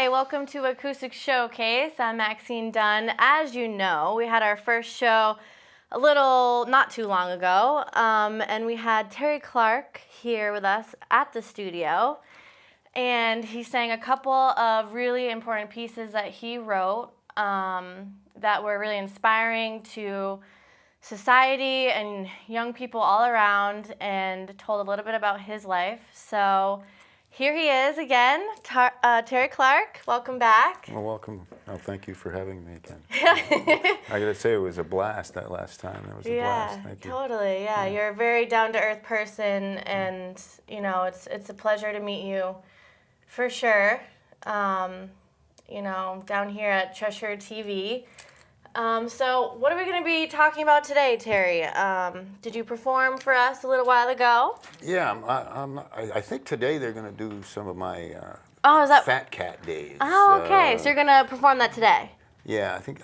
Hi, welcome to Acoustic Showcase. I'm Maxine Dunn. As you know, we had our first show not too long ago, and we had Terry Clark here with us at the studio, and he sang a couple of really important pieces that he wrote that were really inspiring to society and young people all around, and told a little bit about his life. So here he is again, Terry Clark. Welcome back. Well, welcome. Oh, thank you for having me again. I gotta say, it was a blast that last time. That was a blast. Thank you. Totally. Yeah, you're a very down-to-earth person, and you know it's a pleasure to meet you, for sure. You know, down here at Cheshire TV. So what are we going to be talking about today, Terry? Did you perform for us a little while ago? Yeah, I think today they're going to do some of my Fat Cat days. Oh, okay. So you're going to perform that today? Yeah, I think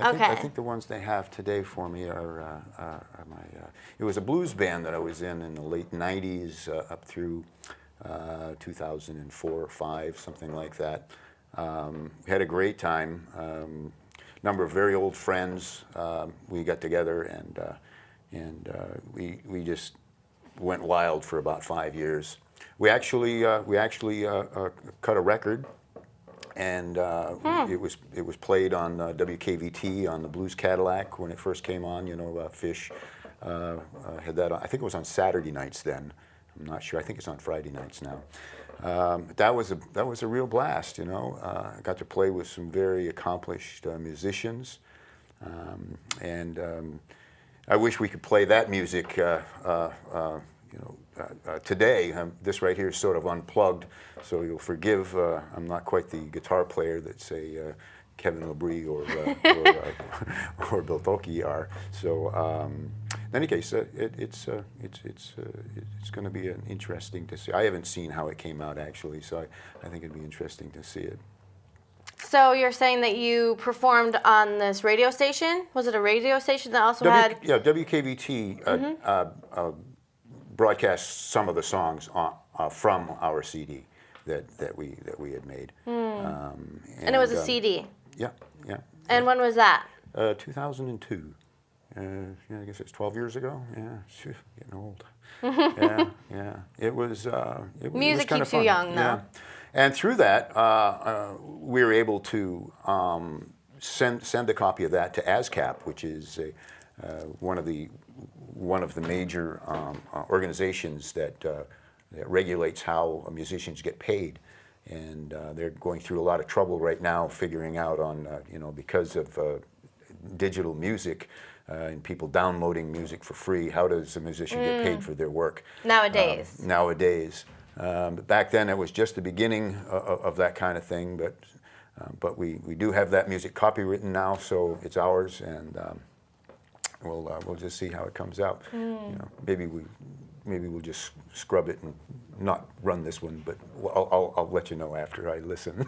the ones they have today for me are my. It was a blues band that I was in the late '90s up through 2004 or 5, something like that. We had a great time. Number of very old friends. We got together and we just went wild for about 5 years. We actually cut a record, and it was played on WKVT on the Blues Cadillac when it first came on. You know, Fish had that on. I think it was on Saturday nights then. I'm not sure. I think it's on Friday nights now. That was a real blast, you know. I got to play with some very accomplished musicians, and I wish we could play that music, today. This right here is sort of unplugged, so you'll forgive. I'm not quite the guitar player that say Kevin LeBrie or Bill Tolke are. So. In any case, it's going to be interesting to see. I haven't seen how it came out actually, so I think it'd be interesting to see it. So you're saying that you performed on this radio station? Was it a radio station that also had? Yeah, WKVT broadcast some of the songs from our CD that we had made. And it was a CD. Yeah. And when was that? 2002. I guess it's 12 years ago. Yeah, getting old. Yeah. It was. Music kind keeps of fun. You young, though. Yeah. And through that, we were able to send a copy of that to ASCAP, which is one of the major organizations that regulates how musicians get paid. And they're going through a lot of trouble right now figuring out on because of digital music. And people downloading music for free. How does a musician get paid for their work? Nowadays. But back then it was just the beginning of that kind of thing. But we do have that music copywritten now, so it's ours, and we'll just see how it comes out. You know, maybe we'll just scrub it and not run this one, but I'll let you know after I listen.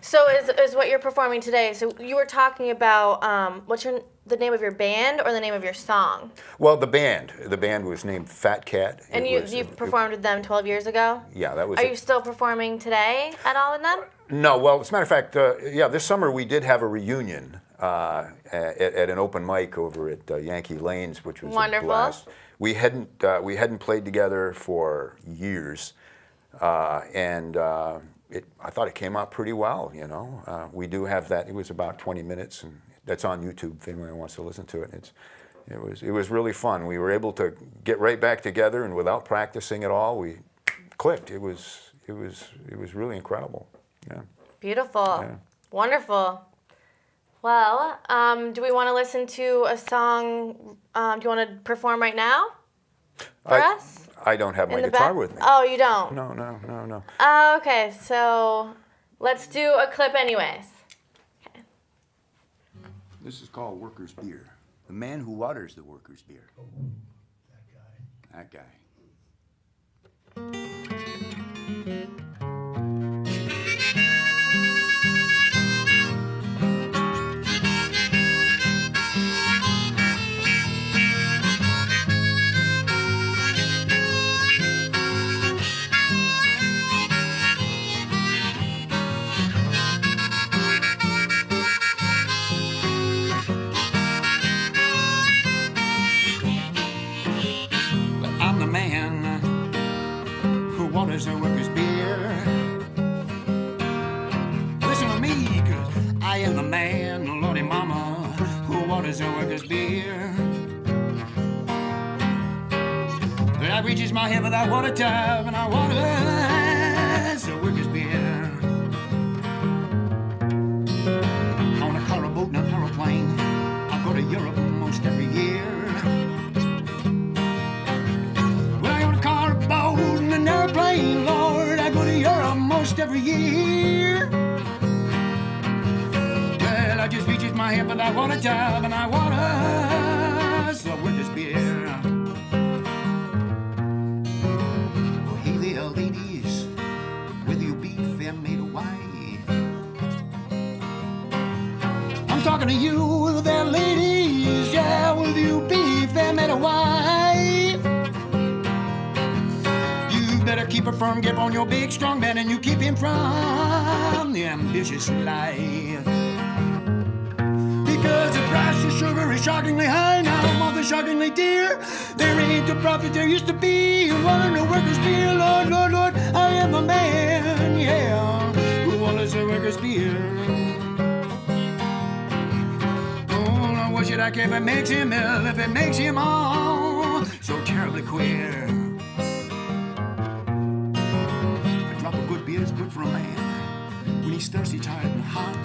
So is what you're performing today? So you were talking about what's the name of your band or the name of your song? Well, the band was named Fat Cat. And you performed with them 12 years ago? Yeah, that was. Are you still performing today at all with them? No. Well, as a matter of fact, this summer we did have a reunion at an open mic over at Yankee Lanes, which was wonderful. A blast. We hadn't played together for years, and I thought it came out pretty well. You know, we do have that. It was about 20 minutes, and that's on YouTube if anyone wants to listen to it. It was really fun. We were able to get right back together, and without practicing at all, we clicked. It was really incredible. Yeah. Beautiful. Yeah. Wonderful. Well, do we want to listen to a song? Do you want to perform right now for us? I don't have my guitar with me. Oh, you don't? No. Okay, so let's do a clip anyways. Okay. This is called Workers' Beer. The man who waters the workers' beer. Oh, that guy. That guy. reaches my head for that water tub, and I water the workers' beer. On a car, a boat, and an aeroplane, I go to Europe almost every year. Well, I own a car, a boat, and an aeroplane, Lord, I go to Europe most every year. Well, I just reaches my head for that water tub, and I water the workers' beer. Well, hey there, ladies, whether you be fair maid or wife, I'm talking to you there, ladies, yeah, whether you be fair maid or wife. You better keep a firm grip on your big strong man, and you keep him from the ambitious life. Because the price of sugar is shockingly high now, mother shockingly dear. There ain't the profit there used to be. You want the workers' beer, Lord, Lord, Lord, I am the man, yeah, who wants the workers' beer. Oh, now what should I care if it makes him ill, if it makes him all so terribly queer? A drop of good beer is good for a man when he's thirsty, tired, and hot.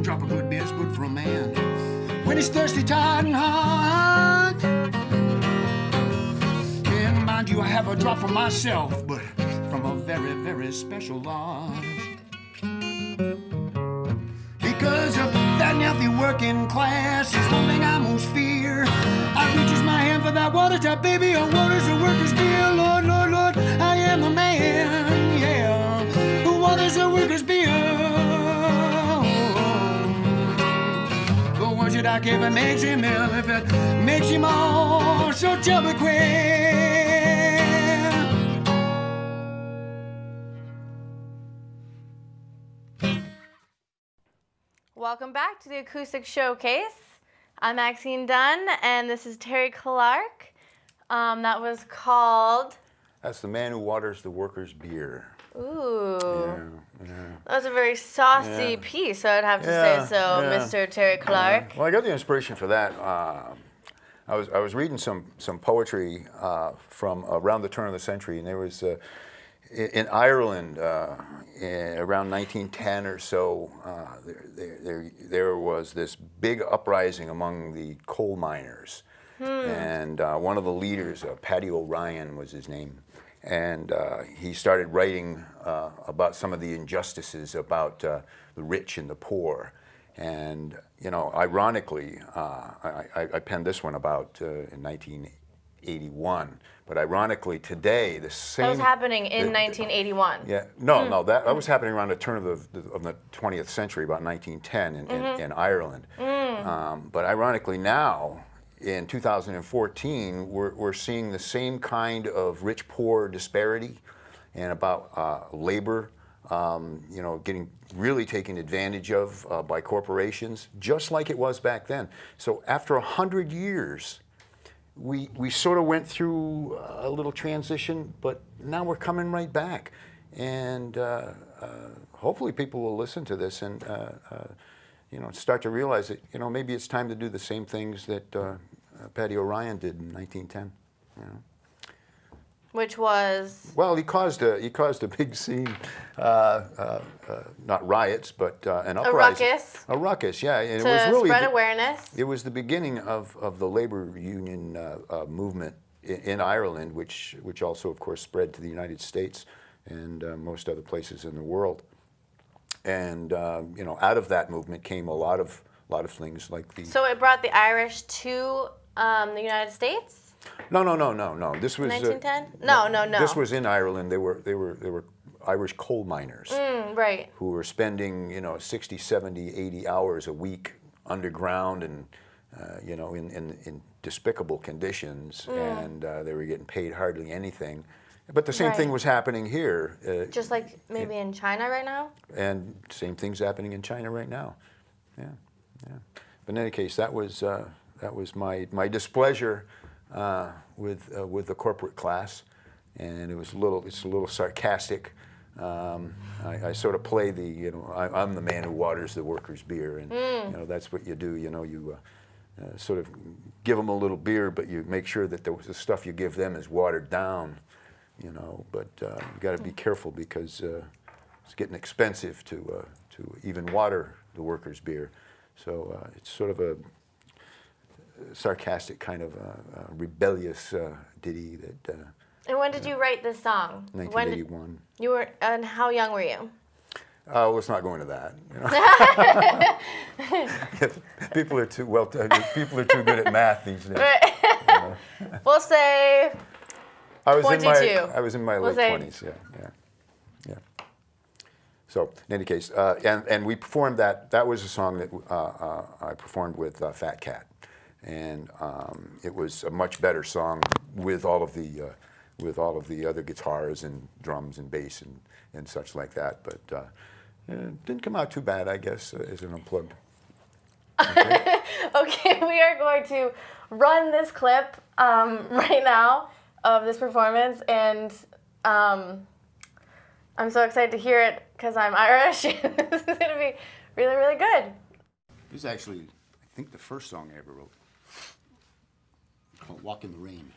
Drop of good beer is good for a man when he's thirsty, tired, and hot. And mind you, I have a drop for myself, but from a very, very special lot. Because of that healthy working class is one thing I most fear. I reaches my hand for that water tap, baby, on waters the workers' beer. Lord, Lord, Lord, I am the man, yeah, who waters the workers' beer. What should I care if it makes him ill, if it makes him all so terribly queer? Welcome back to the Acoustic Showcase. I'm Maxine Dunn, and this is Terry Clark. That was called... That's the man who waters the workers' beer. Ooh. Yeah. That was a very saucy piece, I would have to say so, Mr. Terry Clark. Well, I got the inspiration for that. I was reading some poetry from around the turn of the century, and there was in Ireland around 1910 or so. There was this big uprising among the coal miners, and one of the leaders, Paddy O'Ryan was his name. And he started writing about some of the injustices about the rich and the poor. And, you know, ironically, I penned this one about in 1981. But ironically, today, the same... That was happening in 1981. Yeah, no, that was happening around the turn of the 20th century, about 1910 in Ireland. But ironically now, in 2014, we're seeing the same kind of rich-poor disparity, and about labor, you know, really taken advantage of by corporations, just like it was back then. So after 100 years, we sort of went through a little transition, but now we're coming right back, and hopefully people will listen to this and you know, start to realize that, you know, maybe it's time to do the same things that Paddy O'Ryan did in 1910. You know. Which was? Well, he caused a big scene, not riots, but an uprising. A ruckus. A ruckus, yeah. And to it was really spread awareness. It was the beginning of the labor union movement in Ireland, which also, of course, spread to the United States and most other places in the world. And you know, out of that movement came a lot of things like the. So it brought the Irish to the United States. No. This was 1910. No. This was in Ireland. They were Irish coal miners. Right. Who were spending, you know, 60, 70, 80 hours a week underground and you know, in despicable conditions, and they were getting paid hardly anything. But the same thing was happening here. Just like maybe in China right now? And same thing's happening in China right now. Yeah. But in any case, that was my displeasure with the corporate class, and it's a little sarcastic. I sort of play the, you know, I'm the man who waters the workers' beer, and you know, that's what you do. You know, sort of give them a little beer, but you make sure that the stuff you give them is watered down, you know. But you got to be careful because it's getting expensive to even water the workers' beer. So it's sort of a sarcastic kind of rebellious ditty that. And when did you write this song? 1981. You were, and how young were you? Let's not go into that. You know? People are too people are too good at math these days. You know? We'll say I was 22. I was in my late 20s. Yeah. So in any case, and we performed that. That was a song that I performed with Fat Cat, and it was a much better song with all of the other guitars and drums and bass and such like that. But it didn't come out too bad, I guess, as an unplugged. Okay. Okay, we are going to run this clip right now of this performance, and I'm so excited to hear it because I'm Irish. This is going to be really, really good. This is actually, I think, the first song I ever wrote. Called "Walk in the Rain."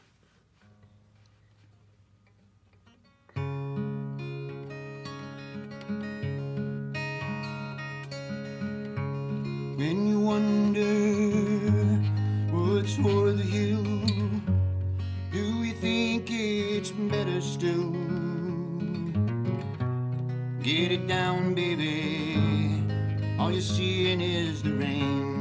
When you wonder what's o'er the hill, do we think it's better still? Get it down, baby, all you're seeing is the rain.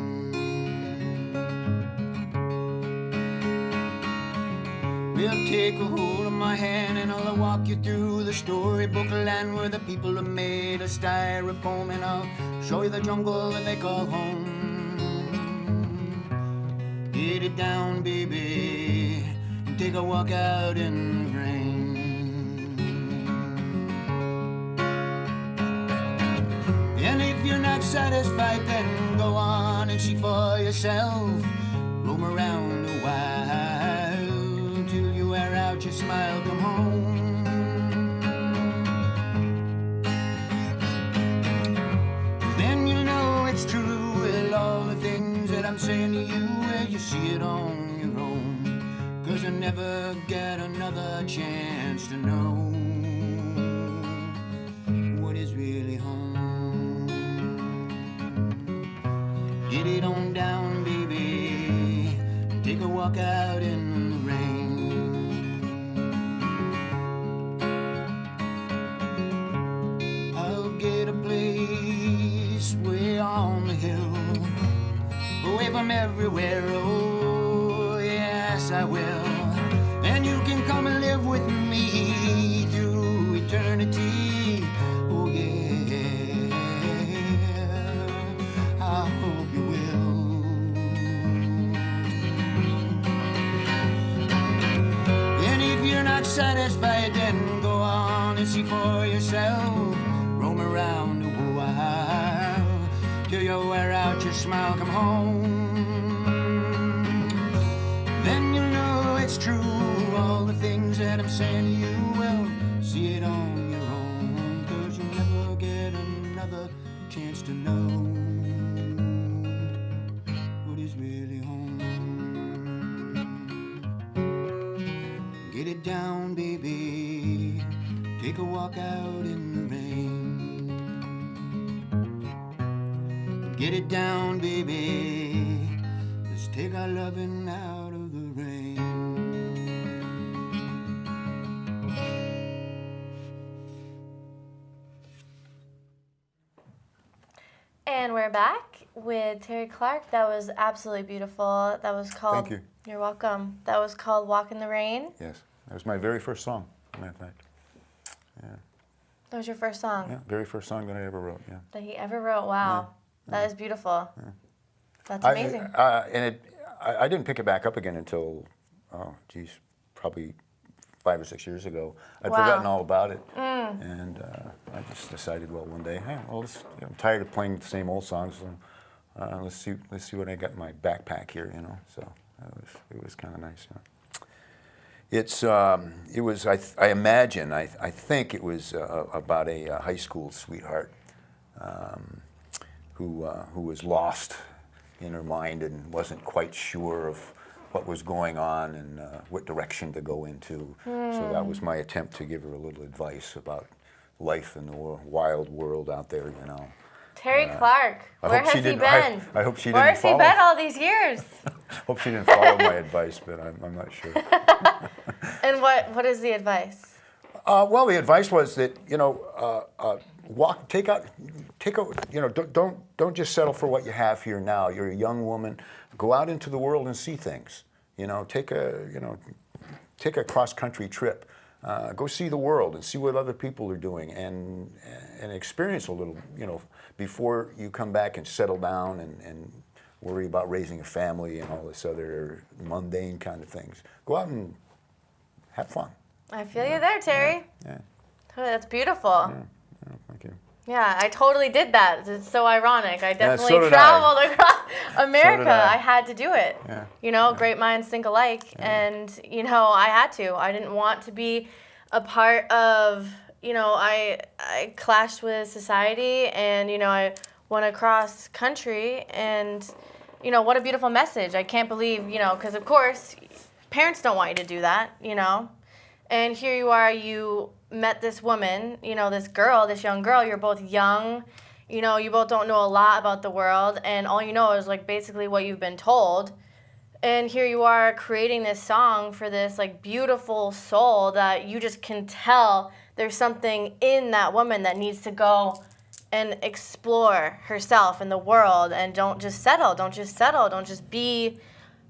Well, take a hold of my hand and I'll walk you through the storybook land where the people are made of styrofoam, and I'll show you the jungle that they call home. Get it down, baby, and take a walk out in the rain. And if you're not satisfied, then go on and see for yourself. Roam around a while till you wear out your smile, come home. Then you'll know it's true, well, all the things that I'm saying to you, well, you see it on your own. 'Cause you never get another chance to know what is really home. Get it on down, baby, take a walk out in the rain. I'll get a place way on the hill, away from everywhere, oh yes I will. And you can come and live with me through eternity, oh yeah, I hope you will. And if you're not satisfied, then go on and see for yourself. Roam around a while till you wear out your smile, come home. Then you'll know it's true, all the things that I'm saying to you, well, see it on your own. 'Cause you'll never get another chance to know what is really home. Get it down, baby, take a walk out in the rain. Get it down, baby, let's take our loving out of the rain. And we're back with Terry Clark. That was absolutely beautiful. That was called... Thank you. You're welcome. That was called Walk in the Rain. Yes, that was my very first song, as a matter of fact. Yeah, That was your first song yeah, very first song that I ever wrote, yeah. that he ever wrote. Wow. That is beautiful. Yeah. That's amazing. I didn't pick it back up again until, probably 5 or 6 years ago. I'd Wow. forgotten all about it, and I just decided, well, one day, hey, well, I'm tired of playing the same old songs. So, let's see what I got in my backpack here, you know. So it was kind of nice. It was. I imagine. I think it was about a high school sweetheart who was lost in her mind and wasn't quite sure of what was going on and what direction to go into. So that was my attempt to give her a little advice about life in the wild world out there, you know. Terry Clark, where has he been? I hope she Where didn't has he follow. been all these years? Hope she didn't follow my advice, but I'm not sure. And what is the advice? Well, the advice was that, you know, you know, don't just settle for what you have here now. You're a young woman. Go out into the world and see things. You know, take a cross-country trip. Go see the world and see what other people are doing and experience a little, you know, before you come back and settle down and worry about raising a family and all this other mundane kind of things. Go out and have fun. I feel you there, Terry. Yeah. Oh, that's beautiful. Yeah, thank you. Yeah, I totally did that. It's so ironic. I definitely so did traveled across America. I. I had to do it. Yeah. You know, great minds think alike. And, you know, I had to. I didn't want to be a part of, you know, I clashed with society and, you know, I went across country and, you know, what a beautiful message. I can't believe, you know, because of course, parents don't want you to do that, you know. And here you are, you met this woman, you know, this girl, this young girl. You're both young, you know, you both don't know a lot about the world, and all you know is like basically what you've been told. And here you are creating this song for this like beautiful soul that you just can tell there's something in that woman that needs to go and explore herself and the world, and don't just settle, don't just be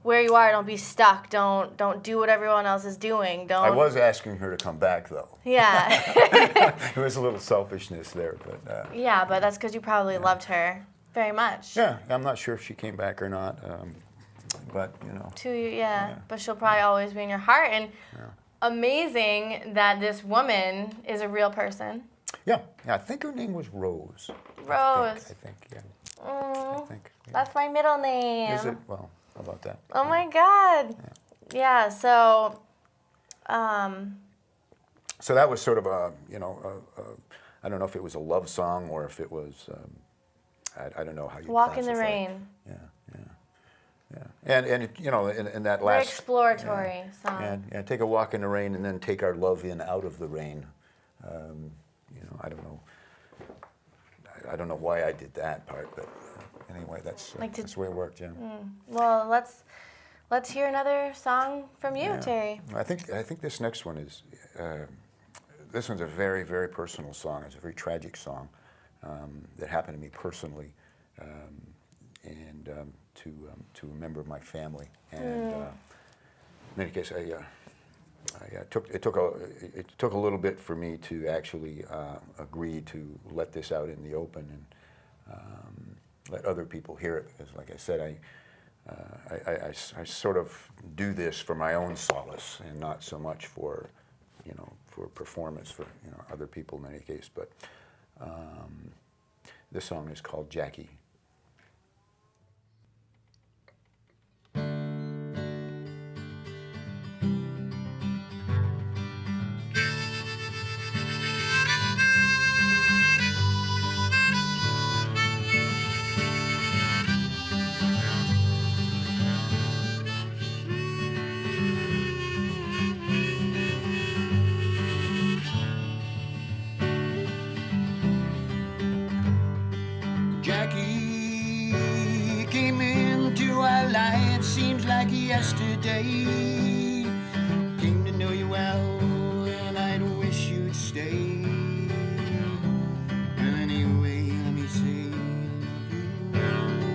where you are, don't be stuck, don't do what everyone else is doing. I was asking her to come back, though. Yeah. There was a little selfishness there, but... Yeah, but that's because you probably loved her very much. Yeah, I'm not sure if she came back or not, but, you know. Yeah, but she'll probably always be in your heart. And amazing that this woman is a real person. Yeah, I think her name was Rose. Rose. I think, yeah. Mm, I think. Yeah. that's my middle name. Is it? Well, how about that? Oh my God. Yeah, so... So that was sort of a, you know, I don't know if it was a love song or if it was, I don't know how you Walk in the classify it. Rain. Yeah. And you know, in that Very last... exploratory song. Yeah, take a walk in the rain and then take our love in out of the rain. You know, I don't know why I did that part, but anyway, that's the way it worked, yeah. Well, let's hear another song from you, Terry. I think this next one is, this one's a very, very personal song. It's a very tragic song that happened to me personally, and to a member of my family. And in any case, it took a little bit for me to actually agree to let this out in the open and let other people hear it, because, like I said, I sort of do this for my own solace and not so much for, you know, for performance for, you know, other people in any case. But this song is called Jackie. Jackie came into our life, seems like yesterday. Came to know you well, and I'd wish you'd stay. Anyway, let me say I love you.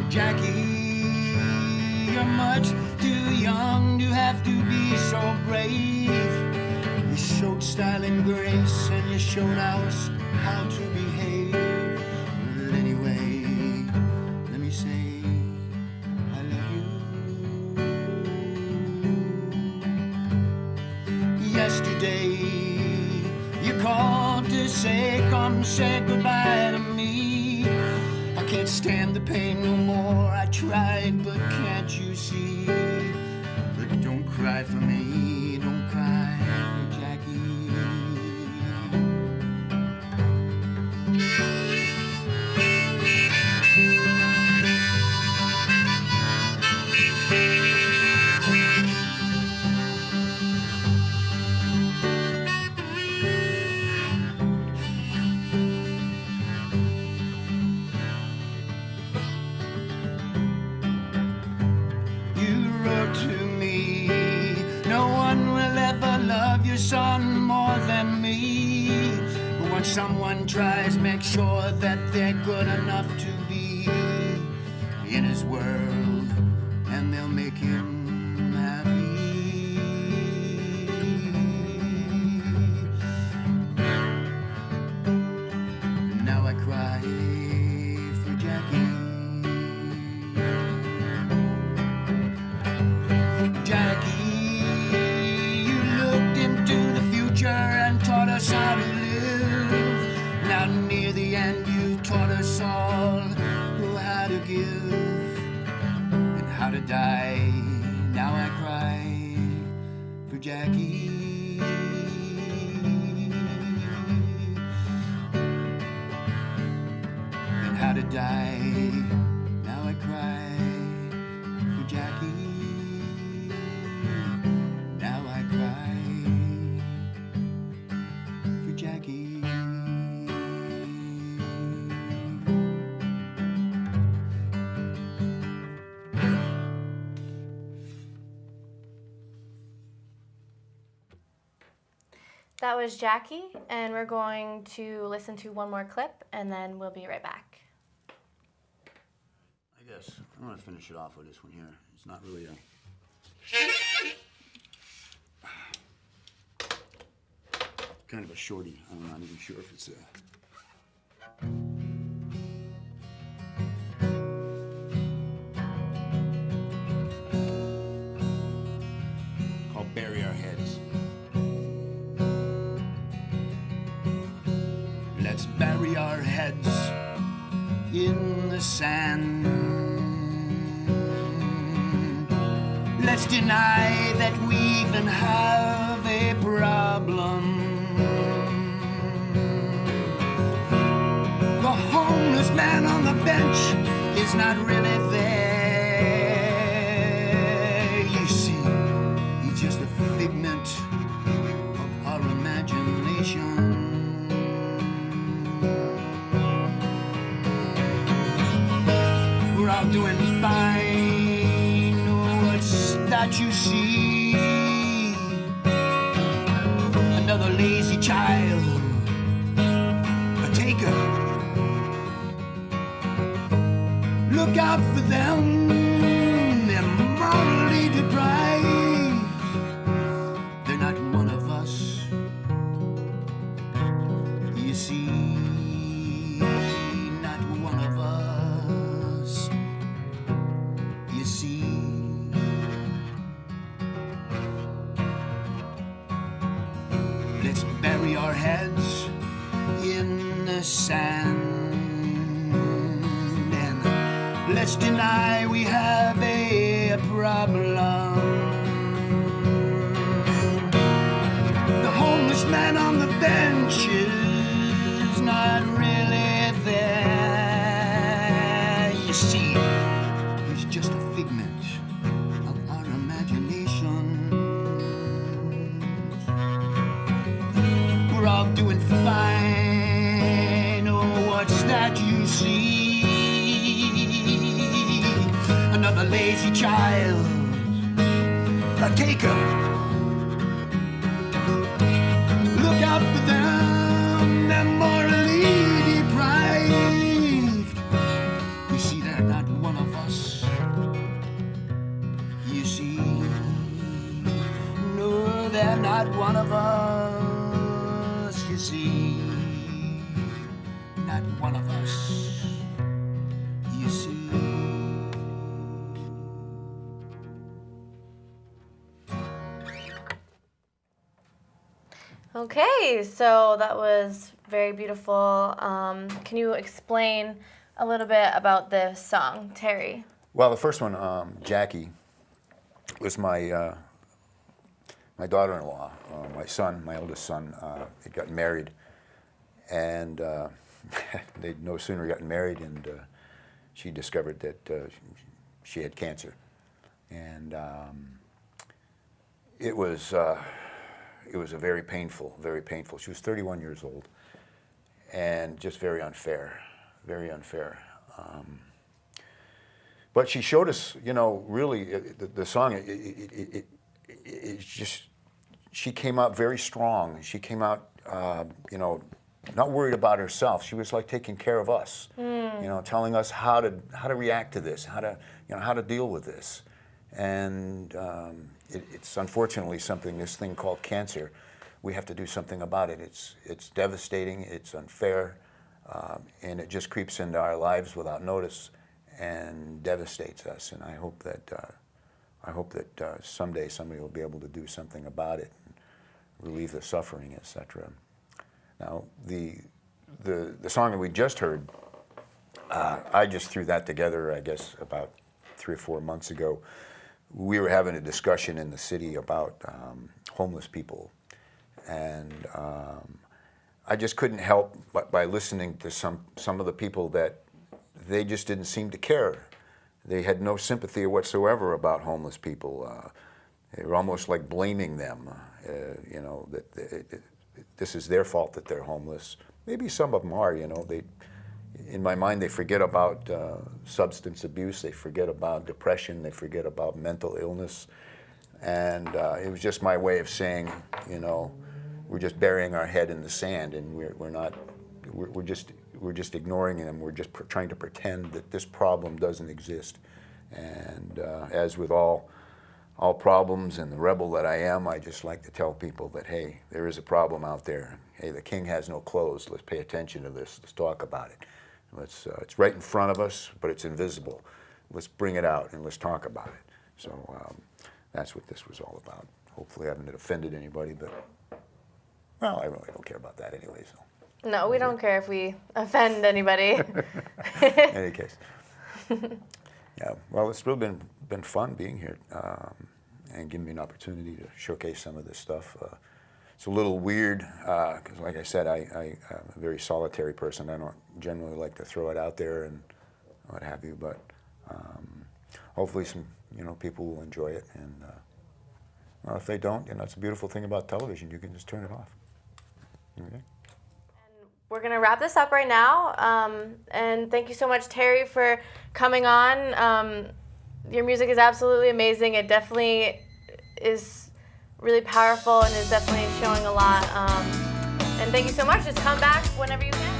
Jackie, you're much too young to have to be so brave. You showed style and grace, and you showed us how to behave. Well, anyway, let me say I love you. Yesterday, you called to say, come say goodbye to me. I can't stand the pain no more. I tried, but can't you see? But don't cry for me, don't cry for Jackie. sun more than me. But when someone tries, make sure that they're good enough to be in his world, and they'll make him happy. Now I cry for Jackie. Jackie, you looked into the future and taught us how to live. Now near the end you taught us all how to give and how to die. Now I cry for Jackie. And how to die. Now I cry for Jackie. Now I cry for Jackie. That was Jackie, and we're going to listen to one more clip, and then we'll be right back. I guess I'm gonna finish it off with this one here. It's not really a kind of a shorty. I'm not even sure if it's a. Called Bury Our Heads. Let's bury our heads in the sand. Let's deny that we even have a problem. The homeless man on the bench is not really there. You see, he's just a figment of our imagination. We're all doing fine. What's that you see? Another lazy child, a taker. Look out for them, they're morally deprived. They're not one of us, you see. Not one of us, you see. Let's bury our heads in the sand. Let's deny we have a problem. The homeless man on the bench is not really there. You see, he's just a figment of our imagination. We're all doing fine. Oh, what's that you see? Another lazy child, a taker. Look out for them, they're morally deprived. You see, they're not one of us. You see, no, they're not one of us. You see, not one of us. You see. Okay, so that was very beautiful. Can you explain a little bit about this song, Terry? Well, the first one, Jackie, was my my daughter-in-law. My son, my oldest son, had gotten married, and they'd no sooner gotten married, and she discovered that she had cancer, and it was a very painful, very painful. She was 31 years old, and just very unfair, very unfair. But she showed us, you know, really the song. It's just she came out very strong. She came out, you know, not worried about herself. She was like taking care of us, you know, telling us how to react to this, how to deal with this. And it's unfortunately something, this thing called cancer. We have to do something about it. It's devastating. It's unfair, and it just creeps into our lives without notice and devastates us. And I hope that someday somebody will be able to do something about it, and relieve the suffering, etc. Now, the song that we just heard, I just threw that together, I guess, about 3 or 4 months ago. We were having a discussion in the city about homeless people, and I just couldn't help but by listening to some of the people that they just didn't seem to care. They had no sympathy whatsoever about homeless people. They were almost like blaming them, you know, that this is their fault that they're homeless. Maybe some of them are, you know. In my mind, they forget about substance abuse, they forget about depression, they forget about mental illness. And it was just my way of saying, you know, we're just burying our head in the sand, and we're just ignoring them. We're just trying to pretend that this problem doesn't exist. And as with all problems, and the rebel that I am, I just like to tell people that, hey, there is a problem out there. Hey, the king has no clothes. Let's pay attention to this. Let's talk about it. It's right in front of us, but it's invisible. Let's bring it out and let's talk about it. So that's what this was all about. Hopefully I haven't offended anybody, but, well, I really don't care about that anyway. So. No, we don't care if we offend anybody. In any case. Yeah, well, it's really been fun being here and giving me an opportunity to showcase some of this stuff. It's a little weird because, like I said, I'm a very solitary person. I don't generally like to throw it out there and what have you, but hopefully some people will enjoy it. And well, if they don't, it's a beautiful thing about television. You can just turn it off. Okay? We're going to wrap this up right now. And thank you so much, Terry, for coming on. Your music is absolutely amazing. It definitely is really powerful and is definitely showing a lot. And thank you so much. Just come back whenever you can.